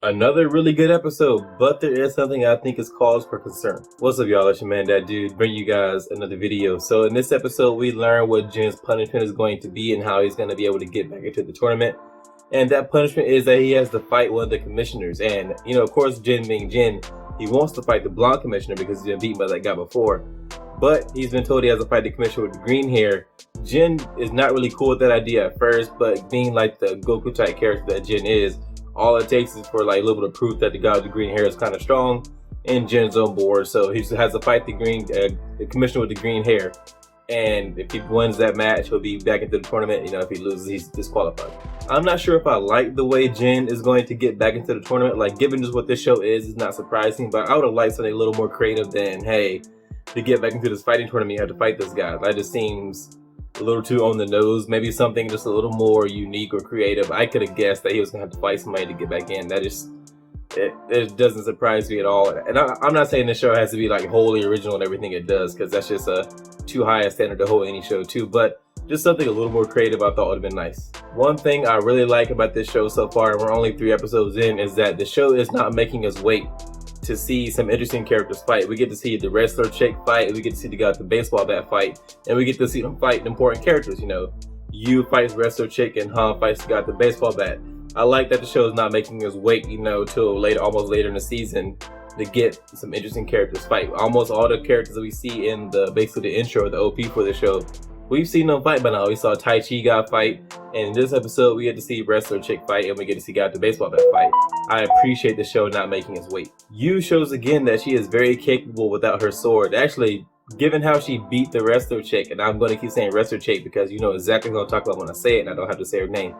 Another really good episode, but there is something I think is cause for concern. What's up, y'all? It's your man, That Dude, bring you guys another video. So in this episode, we learn what Jin's punishment is going to be and how he's going to be able to get back into the tournament. And that punishment is that he has to fight one of the commissioners. And, you know, of course, Jin being Jin, he wants to fight the blonde commissioner because he's been beaten by that guy before. But he's been told he has to fight the commissioner with the green hair. Jin is not really cool with that idea at first, but being like the Goku type character that Jin is, all it takes is for like a little bit of proof that the guy with the green hair is kind of strong, and Jin's on board. So he has to fight the commissioner with the green hair. And if he wins that match, he'll be back into the tournament. You know, if he loses, he's disqualified. I'm not sure if I like the way Jin is going to get back into the tournament. Like, given just what this show is, it's not surprising. But I would have liked something a little more creative than, hey, to get back into this fighting tournament, you have to fight this guy. That just seems a little too on the nose. Maybe something just a little more unique or creative. I could have guessed that he was gonna have to fight somebody to get back in. That just it doesn't surprise me at all. And I'm not saying the show has to be like wholly original in everything it does, because that's just a too high a standard to hold any show to. But just something a little more creative I thought would have been nice. One thing I really like about this show so far, and we're only 3 episodes in, is that the show is not making us wait to see some interesting characters fight. We get to see the wrestler chick fight, we get to see the guy with the baseball bat fight, and we get to see them fight important characters. You know, Yu fights wrestler chick and Han fights the guy with the baseball bat. I like that the show is not making us wait, you know, till later, almost later in the season, to get some interesting characters fight. Almost all the characters that we see in basically the intro, the OP for the show, we've seen them fight by now. We saw Tai Chi guy fight, and in this episode we get to see wrestler chick fight, and we get to see guy with the baseball bat fight. I appreciate the show not making us wait. Yu shows again that she is very capable without her sword. Actually, given how she beat the wrestler chick, and I'm going to keep saying wrestler chick because you know exactly what I'm talking about when I say it, and I don't have to say her name.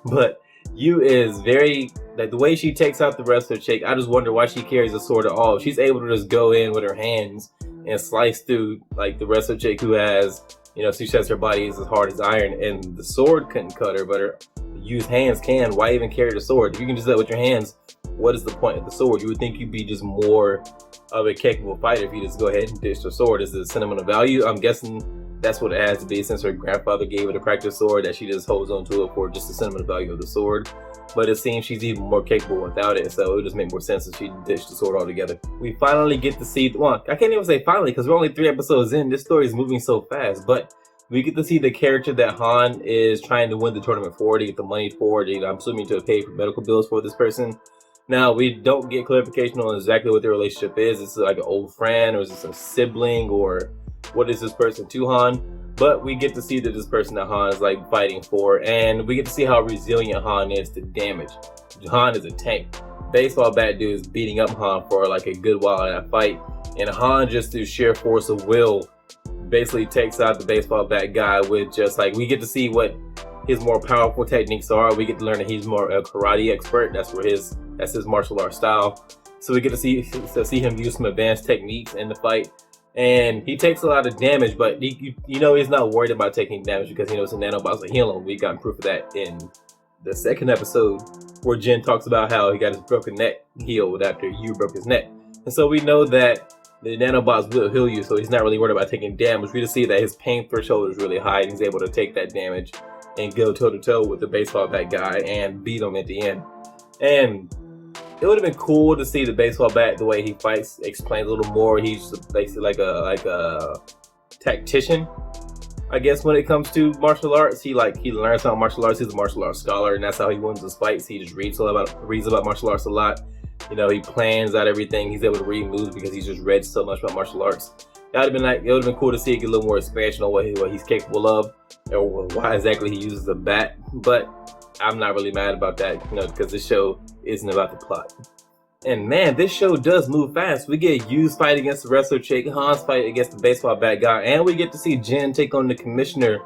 But Yu is very, like, the way she takes out the wrestler chick, I just wonder why she carries a sword at all. She's able to just go in with her hands and slice through like the wrestler chick who has, you know, she says her body is as hard as iron, and the sword couldn't cut her, but her used hands can. Why even carry the sword? If you can just do that with your hands, what is the point of the sword? You would think you'd be just more of a capable fighter if you just go ahead and ditch the sword. Is it sentimental value? I'm guessing that's what it has to be, since her grandfather gave her the practice sword, that she just holds on to it for just the sentimental value of the sword. But it seems she's even more capable without it, so it would just make more sense if she ditched the sword altogether. We finally get to see, well, I can't even say finally, because we're only 3 episodes in. This story is moving so fast, but we get to see the character that Han is trying to win the tournament for, to get the money for, I'm assuming to pay for medical bills for this person. Now, we don't get clarification on exactly what their relationship is. Is it like an old friend, or is this a sibling, or what is this person to Han? But we get to see that this person that Han is like fighting for, and we get to see how resilient Han is to damage. Han is a tank. Baseball bat dude is beating up Han for like a good while in that fight, and Han, just through sheer force of will, basically takes out the baseball bat guy with just like, we get to see what his more powerful techniques are. We get to learn that he's more a karate expert. That's his martial art style. So we get to see him use some advanced techniques in the fight. And he takes a lot of damage, but you know he's not worried about taking damage because he knows the nanobots will heal him. We got proof of that in the second episode, where Jin talks about how he got his broken neck healed after Yu broke his neck. And so we know that the nanobots will heal you, so he's not really worried about taking damage. We just see that his pain threshold is really high, and he's able to take that damage and go toe-to-toe with the baseball bat guy and beat him at the end. And it would have been cool to see the baseball bat, the way he fights, explain a little more. He's basically like a tactician, I guess, when it comes to martial arts. He learns about martial arts. He's a martial arts scholar, and that's how he wins his fights. He just reads about martial arts a lot. You know, he plans out everything. He's able to read moves because he's just read so much about martial arts. It would have been cool to see, get a little more expansion on what he's capable of, or why exactly he uses a bat. But I'm not really mad about that, you know, because this show isn't about the plot. And man, this show does move fast. We get Yu's fight against the wrestler chick, Han's fight against the baseball bat guy, and we get to see Jin take on the commissioner,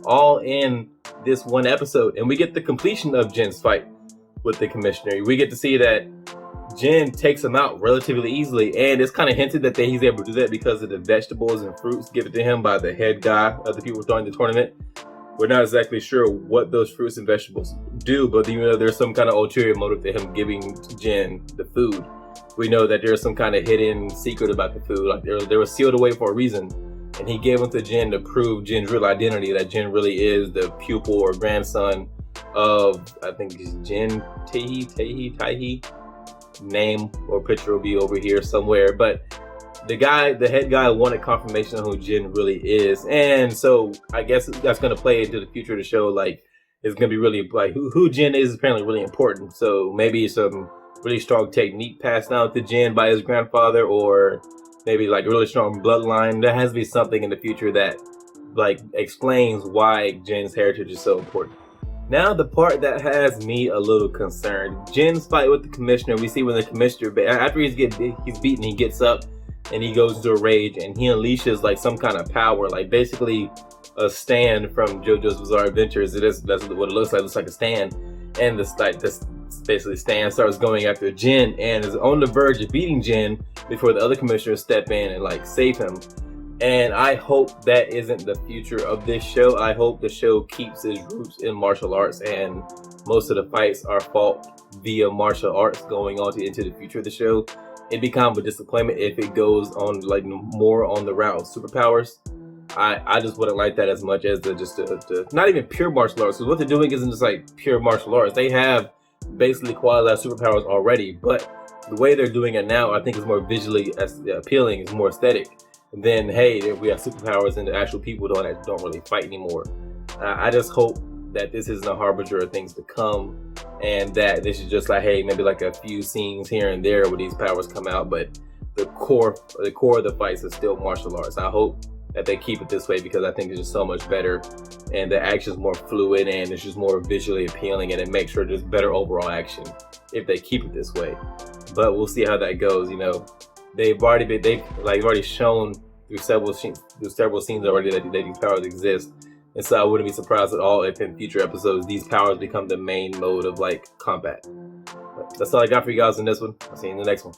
all in this one episode. And we get the completion of Jin's fight with the commissioner. We get to see that Jin takes him out relatively easily, and it's kind of hinted that he's able to do that because of the vegetables and fruits given to him by the head guy of the people throwing the tournament. We're not exactly sure what those fruits and vegetables do, but you know there's some kind of ulterior motive to him giving Jin the food. We know that there's some kind of hidden secret about the food, like they were sealed away for a reason, and he gave them to Jin to prove Jin's real identity, that Jin really is the pupil or grandson of, I think it's Jin Taihi, name or picture will be over here somewhere. But the head guy wanted confirmation on who Jin really is, and so I guess that's going to play into the future of the show. Like, it's going to be really like who Jin is apparently really important. So maybe some really strong technique passed down to Jin by his grandfather, or maybe like a really strong bloodline. There has to be something in the future that like explains why Jin's heritage is so important. Now the part that has me a little concerned. Jin's fight with the commissioner. We see when the commissioner, after he's beaten, he gets up and he goes into a rage and he unleashes like some kind of power, like basically a stand from JoJo's Bizarre Adventures. That's what it looks like. It looks like a stand, and this basically Stan starts going after Jin and is on the verge of beating Jin before the other commissioners step in and like save him. And I hope that isn't the future of this show. I hope the show keeps its roots in martial arts and most of the fights are fought via martial arts going on into the future of the show. It'd be kind of a disappointment if it goes on like more on the route of superpowers. I just wouldn't like that as much as the not even pure martial arts. Because what they're doing isn't just like pure martial arts. They have basically qualified superpowers already, but the way they're doing it now, I think is more visually appealing, is more aesthetic. And then, hey, we have superpowers and the actual people don't really fight anymore. I just hope that this isn't a harbinger of things to come, and that this is just like, hey, maybe like a few scenes here and there where these powers come out, but the core of the fights is still martial arts. I hope that they keep it this way because I think it's just so much better, and the action's more fluid and it's just more visually appealing, and it makes sure there's better overall action if they keep it this way. But we'll see how that goes. You know, they've already shown through several scenes already that these powers exist, and so I wouldn't be surprised at all if in future episodes these powers become the main mode of like combat. But that's all I got for you guys in this one. I'll see you in the next one.